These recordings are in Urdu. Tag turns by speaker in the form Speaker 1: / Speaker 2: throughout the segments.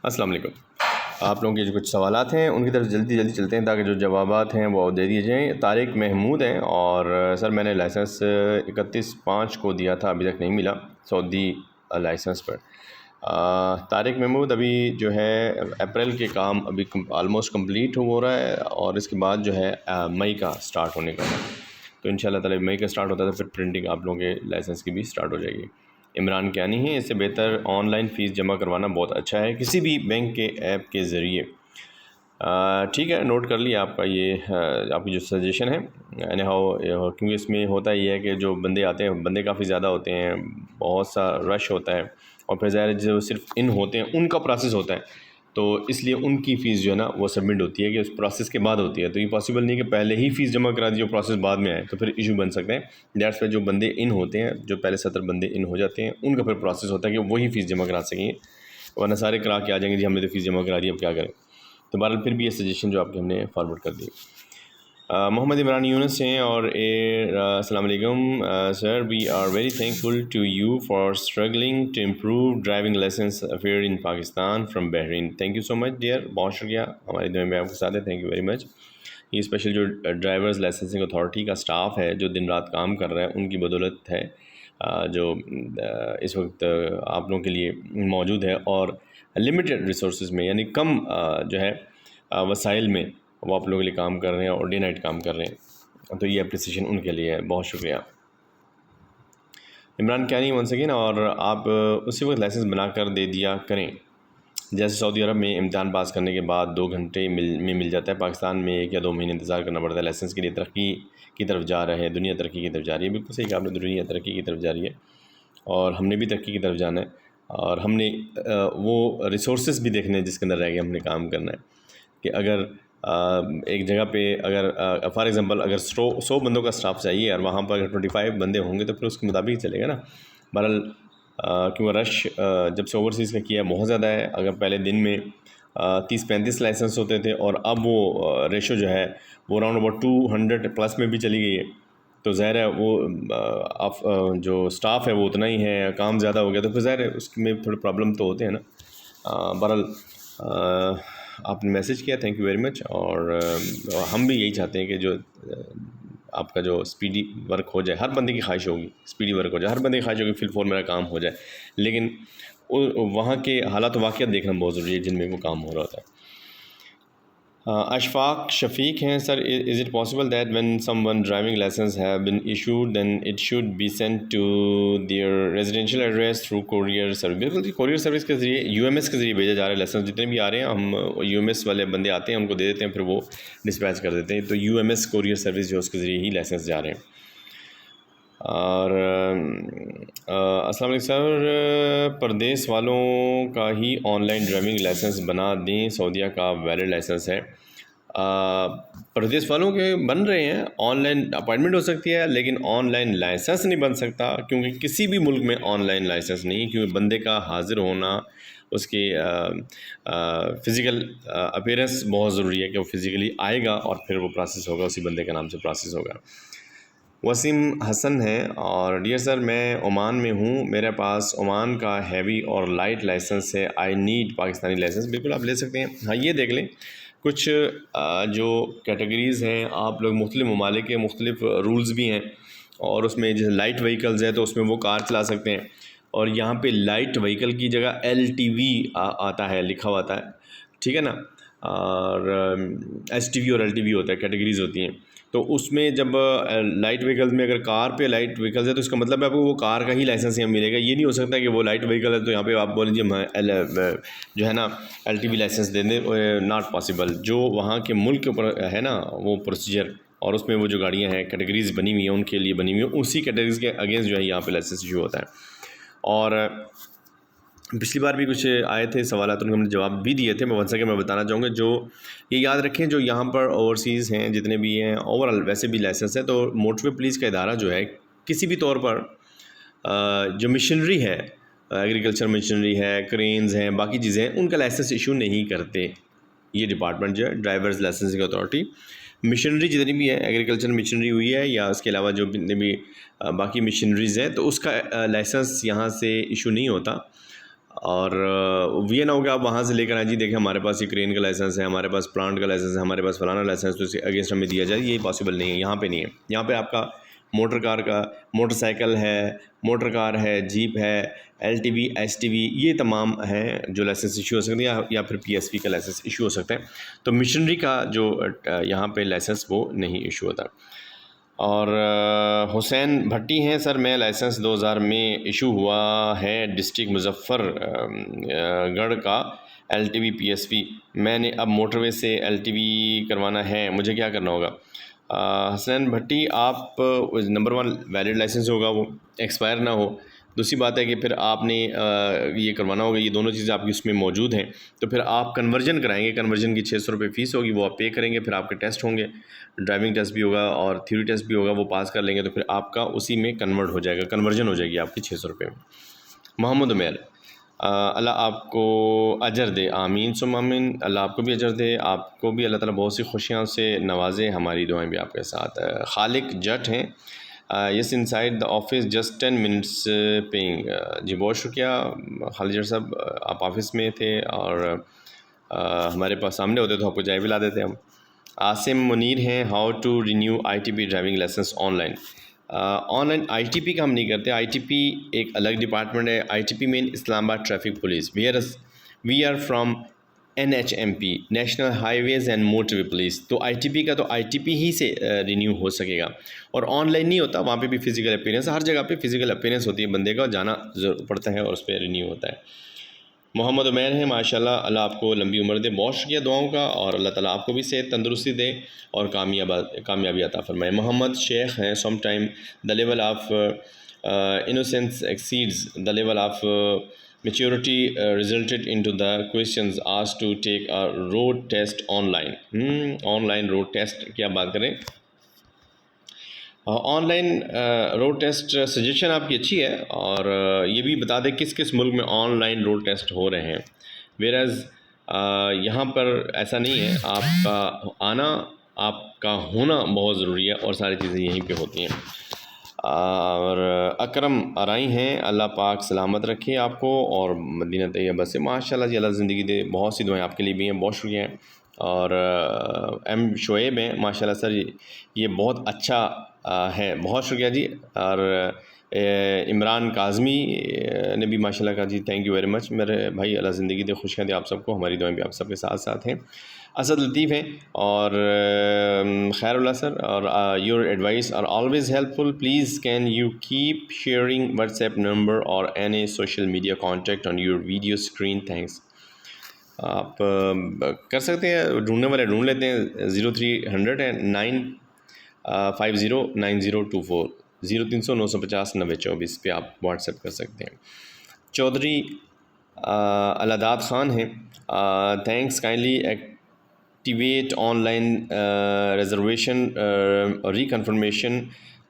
Speaker 1: السلام علیکم. آپ لوگوں کے جو کچھ سوالات ہیں ان کی طرف جلدی چلتے ہیں تاکہ جو جوابات ہیں وہ دے دیے جائیں. طارق محمود ہیں اور سر میں نے لائسنس 31/5 کو دیا تھا، ابھی تک نہیں ملا سعودی لائسنس پر. طارق محمود ابھی جو ہے اپریل کے کام ابھی آلموسٹ کمپلیٹ ہو رہا ہے اور اس کے بعد جو ہے مئی کا سٹارٹ ہونے کا ہے. تو انشاءاللہ تعالی مئی کا سٹارٹ ہوتا ہے تو پھر پرنٹنگ آپ لوگوں کے لائسنس کی بھی سٹارٹ ہو جائے گی. عمران کیانی ہیں، اس سے بہتر آن لائن فیس جمع کروانا بہت اچھا ہے کسی بھی بینک کے ایپ کے ذریعے. ٹھیک ہے، نوٹ کر لیا آپ کا یہ آپ کی جو سجیشن ہے. اینی ہاؤ کیونکہ اس میں ہوتا یہ ہے کہ جو بندے آتے ہیں بندے کافی زیادہ ہوتے ہیں، بہت سا رش ہوتا ہے اور پھر ظاہر جو صرف ان ہوتے ہیں ان کا پروسیس ہوتا ہے، تو اس لیے ان کی فیس جو ہے نا وہ سبمٹ ہوتی ہے کہ اس پروسیس کے بعد ہوتی ہے. تو یہ پاسبل نہیں کہ پہلے ہی فیس جمع کرا دی جو پروسیس بعد میں آئے، تو پھر ایشو بن سکتے ہیں. دیٹس وائی جو بندے ان ہوتے ہیں، جو پہلے 70 بندے ان ہو جاتے ہیں، ان کا پھر پروسیس ہوتا ہے کہ وہی فیس جمع کرا سکیں گے، ورنہ سارے کرا کے آ جائیں گے جی ہم نے تو فیس جمع کرا دی اب کیا کریں. تو بہرحال پھر بھی یہ سجیشن جو آپ کے ہم نے فارورڈ کر دی. محمد عمران یونس ہیں اور السلام علیکم sir, we are very thankful to you for struggling to improve driving licence affair in Pakistan from Bahrain. Thank you so much dear, بہت شکریہ، ہماری دعائیں میں آپ کے ساتھ ہے. Thank you very much. یہ اسپیشل جو ڈرائیورز لائسنسنگ اتھارٹی کا سٹاف ہے جو دن رات کام کر رہا ہے، ان کی بدولت ہے جو اس وقت آپ لوگوں کے لیے موجود ہے، اور لمیٹڈ ریسورسز میں یعنی کم جو ہے وسائل میں وہ آپ لوگوں کے لیے کام کر رہے ہیں اور ڈے نائٹ کام کر رہے ہیں. تو یہ اپریسیشن ان کے لیے ہے، بہت شکریہ. عمران کیانی ونس اگین، اور آپ اسی وقت لائسنس بنا کر دے دیا کریں جیسے سعودی عرب میں امتحان پاس کرنے کے بعد 2 گھنٹے میں مل جاتا ہے. پاکستان میں 1 یا 2 مہینے انتظار کرنا پڑتا ہے لائسنس کے لیے. ترقی کی طرف جا رہے ہیں، دنیا ترقی کی طرف جا رہی ہے. بالکل صحیح کہ آپ نے، دنیا ترقی کی طرف جا رہی ہے اور ہم نے بھی ترقی کی طرف جانا ہے، اور ہم نے وہ ریسورسز بھی دیکھنے ہیں جس کے اندر رہ کے ہم نے کام کرنا ہے. کہ اگر ایک جگہ پہ اگر فار ایگزامپل اگر 100 بندوں کا سٹاف چاہیے اور وہاں پر اگر 25 بندے ہوں گے تو پھر اس کے مطابق چلے گا نا. بہرحال کیونکہ رش جب سے اوورسیز کا کیا بہت زیادہ ہے. اگر پہلے دن میں 30-35 لائسنس ہوتے تھے اور اب وہ ریشو جو ہے وہ اراؤنڈ اباؤٹ 200+ میں بھی چلی گئی ہے. تو ظاہر ہے وہ جو سٹاف ہے وہ اتنا ہی ہے، کام زیادہ ہو گیا تو پھر ظاہر ہے اس میں تھوڑے پرابلم تو ہوتے ہیں نا. بہرحال آپ نے میسیج کیا، تھینک یو ویری مچ. اور ہم بھی یہی چاہتے ہیں کہ جو آپ کا جو اسپیڈی ورک ہو جائے. ہر بندے کی خواہش ہوگی اسپیڈی ورک ہو جائے، ہر بندے کی خواہش ہوگی فل فور میرا کام ہو جائے، لیکن وہاں کے حالات و واقعات دیکھنا بہت ضروری ہے جن میں وہ کام ہو رہا ہوتا ہے. اشفاق شفیق ہیں، sir is it possible that when someone driving licence have been issued then it should be sent to their residential address through courier service? بالکل جی، کوریئر سروس کے ذریعے UMS کے ذریعے بھیجا جا رہا ہے. لائسنس جتنے بھی آ رہے ہیں ہم UMS والے بندے آتے ہیں ان کو دے دیتے ہیں، پھر وہ ڈسپیچ کر دیتے ہیں. تو UMS کوریئر سروس جو اس کے ذریعے ہی لائسنس جا رہے ہیں. اور السلام علیکم سر، پردیس والوں کا ہی آن لائن ڈرائیونگ لائسنس بنا دیں، سعودیہ کا ویلڈ لائسنس ہے. پردیس والوں کے بن رہے ہیں، آن لائن اپائنٹمنٹ ہو سکتی ہے لیکن آن لائن لائسنس نہیں بن سکتا، کیونکہ کسی بھی ملک میں آن لائن لائسنس نہیں، کیونکہ بندے کا حاضر ہونا، اس کی فزیکل اپیرنس بہت ضروری ہے کہ وہ فزیکلی آئے گا اور پھر وہ پروسیس ہوگا، اسی بندے کے نام سے پروسیس ہوگا. وسیم حسن ہے، اور ڈیئر سر میں عمان میں ہوں، میرے پاس عمان کا ہیوی اور لائٹ لائسنس ہے، آئی نیڈ پاکستانی لائسنس. بالکل آپ لے سکتے ہیں. ہاں یہ دیکھ لیں کچھ جو کیٹیگریز ہیں، آپ لوگ مختلف ممالک کے مختلف رولز بھی ہیں، اور اس میں جیسے لائٹ وہیکلز ہے تو اس میں وہ کار چلا سکتے ہیں، اور یہاں پہ لائٹ وہیکل کی جگہ LTV آتا ہے، لکھا ہوا آتا ہے، ٹھیک ہے نا. اور STV اور LTV ہوتا ہے، کیٹیگریز ہوتی ہیں. تو اس میں جب لائٹ وہیکلز میں اگر کار پہ لائٹ وہیکلز ہے تو اس کا مطلب ہے آپ کو وہ کار کا ہی لائسنس یہاں ملے گا. یہ نہیں ہو سکتا کہ وہ لائٹ وہیکل ہے تو یہاں پہ آپ بولیں جی جو ہے نا LTV لائسنس دے دیں. Not possible. جو وہاں کے ملک کے اوپر ہے نا وہ پروسیجر، اور اس میں وہ جو گاڑیاں ہیں کیٹیگریز بنی ہوئی ہیں ان کے لیے بنی ہوئی ہیں، اسی کیٹیگریز کے اگینسٹ جو ہے یہاں پہ لائسنس ایشو ہوتا ہے. اور پچھلی بار بھی کچھ آئے تھے سوالات، ان کو ہم نے جواب بھی دیے تھے. میں ون سیکنڈ میں بتانا چاہوں گا. جو یہ یاد رکھیں جو یہاں پر اوورسیز ہیں جتنے بھی ہیں، اوور آل ویسے بھی لائسنس ہے، تو موٹر وے پولیس کا ادارہ جو ہے کسی بھی طور پر جو مشنری ہے، ایگریکلچر مشنری ہے، کرینز ہیں، باقی چیزیں ہیں، ان کا لائسنس ایشو نہیں کرتے. یہ ڈپارٹمنٹ جو ہے ڈرائیورز لائسنسنگ اتھارٹی، مشنری جتنی بھی ہے، ایگریکلچر مشنری ہوئی ہے یا اس کے علاوہ جو جتنے بھی باقی مشنریز ہیں، تو اس کا لائسنس یہاں سے ایشو نہیں ہوتا. اور یہ نہ ہو کہ آپ وہاں سے لے کر آئیں جی دیکھیں ہمارے پاس یہ کرین کا لائسنس ہے, ہمارے پاس پلانٹ کا لائسنس ہے, ہمارے پاس فلانا لائسنس, تو اس کے اگینسٹ ہمیں دیا جائے. یہ پاسبل نہیں ہے, یہاں پہ نہیں ہے. یہاں پہ آپ کا موٹر سائیکل ہے, موٹر کار ہے, جیپ ہے, ایل ٹی وی, ایس ٹی وی, یہ تمام ہیں جو لائسنس ایشو ہو سکتے ہیں, یا پھر پی ایس پی کا لائسنس ایشو ہو سکتا ہے. تو مشنری کا جو یہاں پہ لائسنس وہ نہیں ایشو ہوتا. اور حسین بھٹی ہیں سر, میں لائسنس 2000 میں ایشو ہوا ہے ڈسٹرکٹ مظفر گڑھ کا ایل ٹی وی پی ایس پی. میں نے اب موٹر وے سے ایل ٹی وی کروانا ہے, مجھے کیا کرنا ہوگا؟ حسین بھٹی, آپ نمبر 1 ویلڈ لائسنس ہوگا, وہ ایکسپائر نہ ہو. دوسری بات ہے کہ پھر آپ نے یہ کروانا ہوگا, یہ دونوں چیزیں آپ کی اس میں موجود ہیں, تو پھر آپ کنورژن کرائیں گے. کنورژن کی 600 روپے فیس ہوگی, وہ آپ پے کریں گے. پھر آپ کے ٹیسٹ ہوں گے, ڈرائیونگ ٹیسٹ بھی ہوگا اور تھیوری ٹیسٹ بھی ہوگا, وہ پاس کر لیں گے تو پھر آپ کا اسی میں کنورٹ ہو جائے گا, کنورژن ہو جائے گی آپ کی 600 روپے میں. محمد عمیر, اللہ آپ کو اجر دے, آمین ثم آمین. اللہ آپ کو بھی اجر دے, آپ کو بھی اللہ تعالیٰ بہت سی خوشیاں سے نوازے. ہماری دعائیں بھی آپ کے ساتھ. خالق جٹ ہیں, yes inside the office just 10 minutes paying. جی بہت شکریہ خالد جٹ صاحب, آپ آفس میں تھے اور ہمارے پاس سامنے ہوتے تو آپ کو چائے بھی لا دیتے ہم. عاصم منیر ہیں, how to renew I T P driving licence online. Online I T P کا ہم نہیں کرتے. آئی ٹی پی ایک الگ ڈپارٹمنٹ ہے. آئی ٹی پی مین اسلام آباد traffic police. We are from NHMP, national high ways and motor way police. تو آئی ٹی پی کا تو آئی ٹی پی ہی سے رینیو ہو سکے گا, اور آن لائن نہیں ہوتا. وہاں پہ بھی فزیکل اپیرنس, ہر جگہ پہ فزیکل اپیرنس ہوتی ہے بندے کا, جانا ضرور پڑتا ہے اور اس پہ رینیو ہوتا ہے. محمد عمیر ہیں, ماشاء اللہ, اللہ آپ کو لمبی عمر دے. بہت شکریہ دعاؤں کا, اور اللہ تعالیٰ آپ کو بھی صحت تندرستی دے اور کامیابی عطا فرمائے. محمد شیخ ہیں, some time the level of innocence exceeds the level of maturity resulted into the questions asked to take a road test online. On line road test کی آپ بات کریں, on line road test suggestion آپ کی اچھی ہے, اور یہ بھی بتا دیں کس کس ملک میں آن لائن روڈ ٹیسٹ ہو رہے ہیں. ویئرز یہاں پر ایسا نہیں ہے, آپ کا آنا, آپ کا ہونا بہت ضروری ہے, اور ساری چیزیں یہیں پہ ہوتی ہیں. اور اکرم ارائی ہیں, اللہ پاک سلامت رکھے آپ کو اور مدینہ طیبہ سے. ماشاء اللہ جی, اللہ زندگی دے. بہت سی دعائیں آپ کے لیے بھی ہیں, بہت شکریہ ہیں. اور ایم شعیب ہیں, ماشاء اللہ سر, یہ بہت اچھا ہے, بہت شکریہ جی. اور عمران کاظمی نے بھی ماشاء اللہ کہا جی, تھینک یو ویری مچ میرے بھائی, اللہ زندگی دے, خوشیاں دے آپ سب کو. ہماری دعائیں بھی آپ سب کے ساتھ ساتھ ہیں. اسد لطیف ہیں, اور خیر اللہ سر, اور your advice are always helpful. Please can you keep sharing WhatsApp number اور any social media contact on your video screen, thanks. آپ کر سکتے ہیں, ڈھونڈنے والے ڈھونڈ لیتے ہیں. 0300 ہے 9509024, 0300 950 9024 پہ آپ واٹس ایپ کر سکتے ہیں. چودھری الاداد خان ہیں, thanks, kindly activate online reservation reconfirmation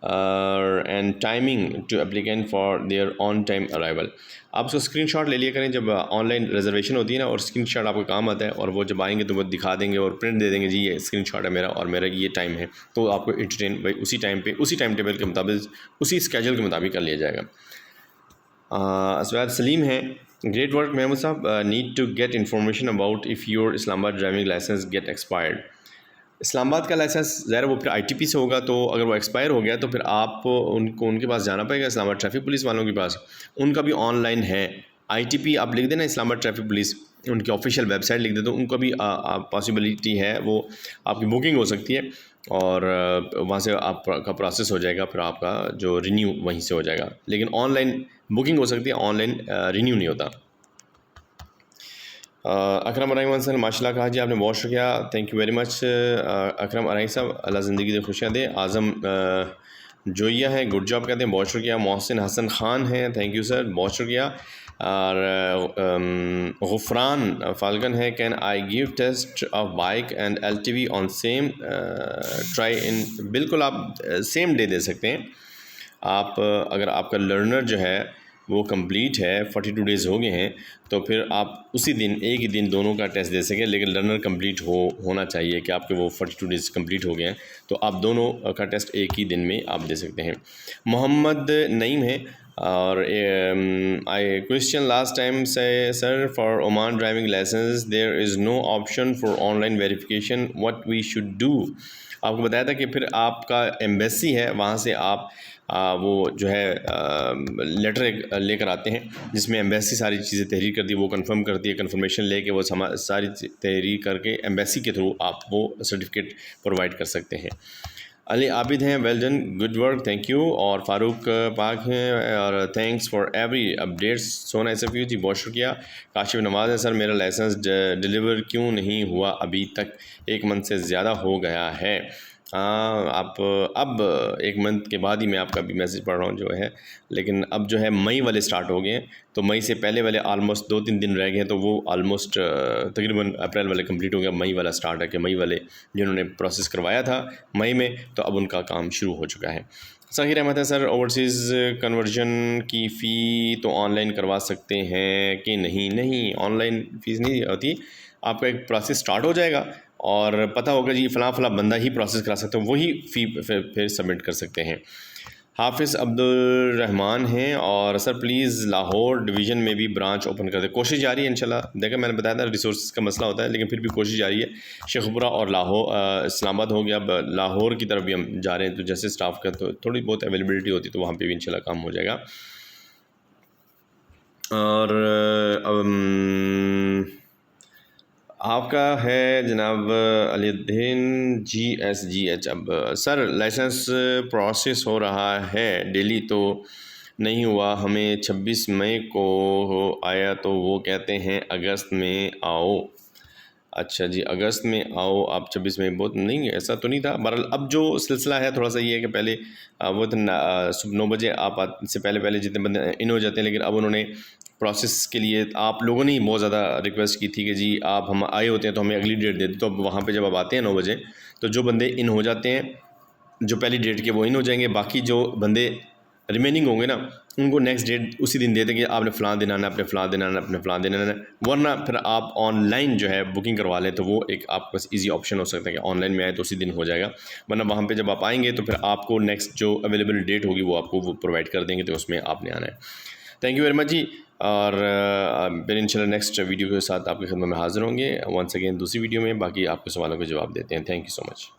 Speaker 1: and timing to applicant for their on time arrival. آپ اس کو اسکرین شاٹ لے لیا کریں جب آن لائن ریزرویشن ہوتی ہے نا, اور اسکرین شاٹ آپ کو کام آتا ہے, اور وہ جب آئیں گے تو وہ دکھا دیں گے اور پرنٹ دے دیں گے, جی یہ اسکرین شاٹ ہے میرا اور میرا یہ ٹائم ہے, تو آپ کو انٹرٹین بھائی اسی ٹائم پہ, اسی ٹائم ٹیبل کے مطابق, اسی اسکیجول کے مطابق کر لیا جائے گا. اسواد سلیم ہیں, great work Mahmood Sahib, need to get information about of your Islamabad driving licence get expired. Islamabad کا لائسنس ظاہر وہ پھر آئی ٹی پی سے ہوگا, تو اگر وہ ایکسپائر ہو گیا تو پھر آپ ان کے پاس جانا پڑے گا, اسلام آباد ٹریفک پولیس والوں کے پاس. ان کا بھی آن لائن ہے آئی ٹی پی, آپ لکھ دینا اسلام آباد ٹریفک پولیس, ان کی آفیشیل ویب سائٹ لکھ دے, تو ان کا بھی پاسبلٹی ہے, وہ آپ کی بکنگ ہو سکتی ہے, اور وہاں سے آپ کا پروسیس ہو جائے گا, پھر آپ کا جو رینیو وہیں سے ہو جائے گا. لیکن آن لائن بکنگ ہو سکتی ہے, آن لائن رینیو نہیں ہوتا. اکرم ارائیوان سر, ماشاء اللہ کہا جی آپ نے, بہت شکریہ, تھینک یو ویری مچ اکرم ارائی صاحب, اللہ زندگی دے, خوشیاں دے. اعظم جوئیہ ہیں, گڈ جاب کہتے ہیں, بہت شکریہ. محسن حسن خان ہیں, تھینک یو سر, بہت شکریہ. اور غفران فالگن ہے, can I give test of bike and L T V on same try in. بالکل آپ سیم ڈے دے سکتے ہیں. آپ اگر آپ کا لرنر جو ہے وہ کمپلیٹ ہے 42 ڈیز ہو گئے ہیں تو پھر آپ اسی دن ایک ہی دن دونوں کا ٹیسٹ دے سکیں، لیکن لرنر کمپلیٹ ہونا چاہیے کہ آپ کے وہ 42 ڈیز کمپلیٹ ہو گئے ہیں تو آپ دونوں کا ٹیسٹ ایک ہی دن میں آپ دے سکتے ہیں۔ محمد نعیم ہے اور آئی کوشچن لاسٹ ٹائم سے sir for Oman driving licence there is no option for online verification what we should do. آپ کو بتایا تھا کہ پھر آپ کا ایمبیسی ہے وہاں سے آپ وہ جو ہے لیٹر لے کر آتے ہیں جس میں ایمبیسی ساری چیزیں تحریر کرتی ہے، وہ کنفرم کرتی ہے، کنفرمیشن لے کے وہ ساری تحریر کر کے ایمبیسی کے تھرو آپ وہ سرٹیفکیٹ پرووائڈ کر سکتے ہیں۔ علی عابد ہیں، well done, good work, thank you. اور فاروق پاک ہیں اور thanks for every updates, so nice of you ji, بہت شکریہ۔ کاشف نواز ہے، سر میرا لائسنس ڈیلیور کیوں نہیں ہوا ابھی تک؟ 1 منتھ سے زیادہ ہو گیا ہے۔ آپ اب 1 منتھ کے بعد ہی میں آپ کا بھی میسج پڑھ رہا ہوں جو ہے، لیکن اب جو ہے مئی والے سٹارٹ ہو گئے ہیں تو مئی سے پہلے والے آلموسٹ 2-3 دن رہ گئے ہیں تو وہ آلموسٹ تقریباً اپریل والے کمپلیٹ ہو گیا، مئی والا سٹارٹ ہے کہ مئی والے جنہوں نے پروسیس کروایا تھا مئی میں تو اب ان کا کام شروع ہو چکا ہے۔ ظاہر احمد ہے، سر اوورسیز کنورژن کی فی تو آن لائن کروا سکتے ہیں کہ نہیں آن لائن فیس نہیں ہوتی، آپ کا ایک پروسیس سٹارٹ ہو جائے گا اور پتہ ہوگا جی فلاں بندہ ہی پروسیس کرا سکتے ہیں، وہی فی پھر سبمٹ کر سکتے ہیں۔ حافظ عبد الرحمن ہیں اور سر پلیز لاہور ڈویژن میں بھی برانچ اوپن کر دیں، کوشش جاری ہے انشاءاللہ۔ دیکھیں میں نے بتایا تھا ریسورسز کا مسئلہ ہوتا ہے لیکن پھر بھی کوشش جاری ہے۔ شیخوپورہ اور لاہور اسلام آباد ہو گیا، اب لاہور کی طرف بھی ہم جا رہے ہیں تو جیسے اسٹاف کا تو تھوڑی بہت اویلیبلٹی ہوتی ہے تو وہاں پہ بھی انشاءاللہ کام ہو جائے گا۔ اور آپ کا ہے جناب علی الدین GS اب سر لائسنس پروسیس ہو رہا ہے ڈیلی تو نہیں ہوا، ہمیں 26 مئی کو آیا تو وہ کہتے ہیں اگست میں آؤ۔ اچھا جی اگست میں آؤ، آپ 26 میں بہت نہیں ایسا تو نہیں تھا۔ بہرحال اب جو سلسلہ ہے تھوڑا سا یہ ہے کہ پہلے وہ صبح 9 بجے آپ سے پہلے جتنے بندے ان ہو جاتے ہیں، لیکن اب انہوں نے پروسیس کے لیے آپ لوگوں نے ہی بہت زیادہ ریکویسٹ کی تھی کہ جی آپ ہم آئے ہوتے ہیں تو ہمیں اگلی ڈیٹ دے دیں، تو اب وہاں پہ جب آپ آتے ہیں 9 بجے تو جو بندے ان ہو جاتے ہیں جو پہلی ڈیٹ کے وہ ان ہو جائیں گے، باقی جو بندے ریمیننگ ہوں گے نا ان کو نیکسٹ ڈیٹ اسی دن دے دیں گے، آپ نے فلاں دن آنا ہے، اپنے فلاں دن آنا ہے، اپنے فلاں دن آنا ہے، ورنہ پھر آپ آن لائن جو ہے بکنگ کروا لیں تو وہ ایک آپ کے پاس ایزی آپشن ہو سکتا ہے کہ آن لائن میں آئے تو اسی دن ہو جائے گا، ورنہ وہاں پہ جب آپ آئیں گے تو پھر آپ کو نیکسٹ جو اویلیبل ڈیٹ ہوگی وہ آپ کو وہ پرووائڈ کر دیں گے تو اس میں آپ نے آنا ہے۔ تھینک یو ویری مچ جی، اور پھر انشاءاللہ نیکسٹ ویڈیو کے ساتھ آپ کی خدمت میں حاضر ہوں گے ونس اگین دوسری ویڈیو میں، باقی آپ کے سوالوں کے جواب دیتے ہیں۔ Thank you so much.